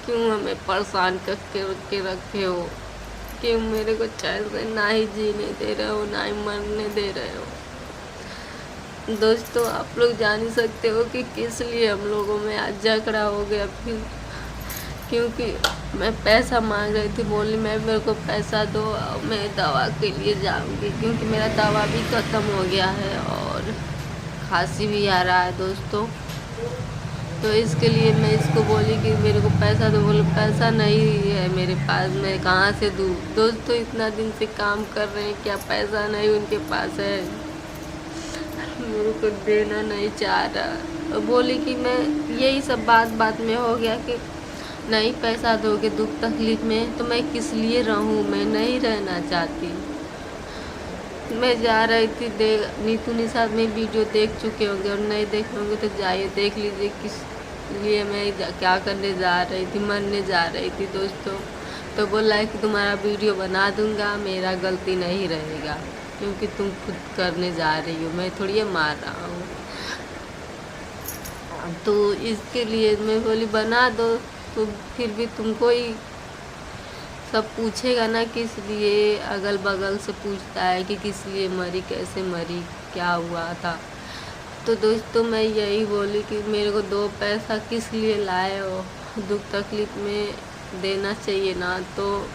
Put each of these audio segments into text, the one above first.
क्यों हमें परेशान करके के रखे हो? क्यों मेरे को चैन से ना ही जीने दे रहे हो, ना ही मरने दे रहे हो? दोस्तों, आप लोग जान ही सकते हो कि किस लिए हम लोगों में आज झगड़ा हो गया फिर। क्योंकि मैं पैसा मांग रही थी, बोली मैं मेरे को पैसा दो, मैं दवा के लिए जाऊंगी, क्योंकि मेरा दवा भी ख़त्म हो गया है और खांसी भी आ रहा है दोस्तों। तो इसके लिए मैं इसको बोली कि मेरे को पैसा दो, बोले पैसा नहीं है मेरे पास, मैं कहाँ से दूँ? दोस्तों, इतना दिन से काम कर रहे हैं, क्या पैसा नहीं उनके पास है? मेरे को देना नहीं चाह रहा और बोली कि मैं, यही सब बात बात में हो गया कि नहीं पैसा दोगे दुख तकलीफ में तो मैं किस लिए रहूं, मैं नहीं रहना चाहती। मैं जा रही थी, नीतू निषाद में वीडियो देख चुके होंगे और नहीं देख होंगे तो जाइए देख लीजिए किस लिए मैं क्या करने जा रही थी, मरने जा रही थी दोस्तों। तो बोला है कि तुम्हारा वीडियो बना दूंगा, मेरा गलती नहीं रहेगा क्योंकि तुम खुद करने जा रही हो, मैं थोड़ी मार रहा हूँ। तो इसके लिए मैं बोली बना दो, तो फिर भी तुमको ही सब पूछेगा ना, किस लिए अगल बगल से पूछता है कि किस लिए मरी, कैसे मरी, क्या हुआ था। तो दोस्तों, मैं यही बोली कि मेरे को दो पैसा किस लिए लाए हो, दुख तकलीफ में देना चाहिए ना, तो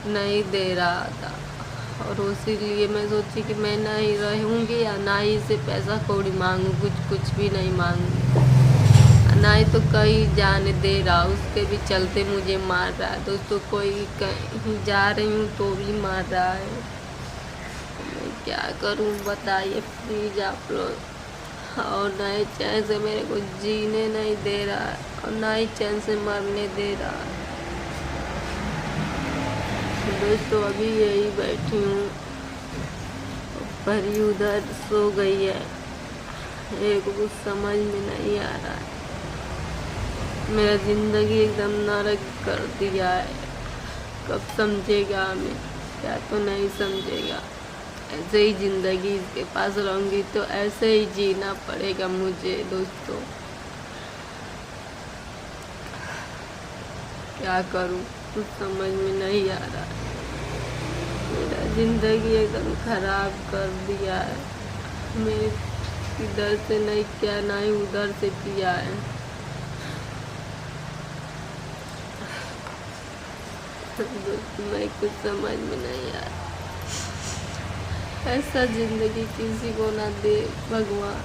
नहीं दे रहा था। और उसी लिए मैं सोची कि मैं नहीं रहूँगी या ना ही से पैसा कौड़ी मांगू, कुछ भी नहीं मांगू, ना ही तो कहीं जाने दे रहा, उसके भी चलते मुझे मार रहा है दोस्तों। कोई कहीं जा रही हूँ तो भी मार रहा है, मैं क्या करूँ बताइए प्लीज़ आप लोग। और नए चैन से मेरे को जीने नहीं दे रहा है और ना ही चैन से मरने दे रहा है दोस्तों। अभी यही बैठी हूँ, परी उधर सो गई है, मेरे को कुछ समझ में नहीं आ रहा है। मेरा ज़िंदगी एकदम नरक कर दिया है। कब समझेगा हमें? क्या तो नहीं समझेगा। ऐसे ही ज़िंदगी इसके पास रहूँगी तो ऐसे ही जीना पड़ेगा मुझे दोस्तों। क्या करूँ कुछ समझ में नहीं आ रहा है। मेरा ज़िंदगी एकदम ख़राब कर दिया है। मेरे इधर से नहीं किया, ना ही उधर से किया है। दोस्तों, मैं कुछ समझ में नहीं आ रहा। ऐसा ज़िंदगी किसी को ना दे भगवान।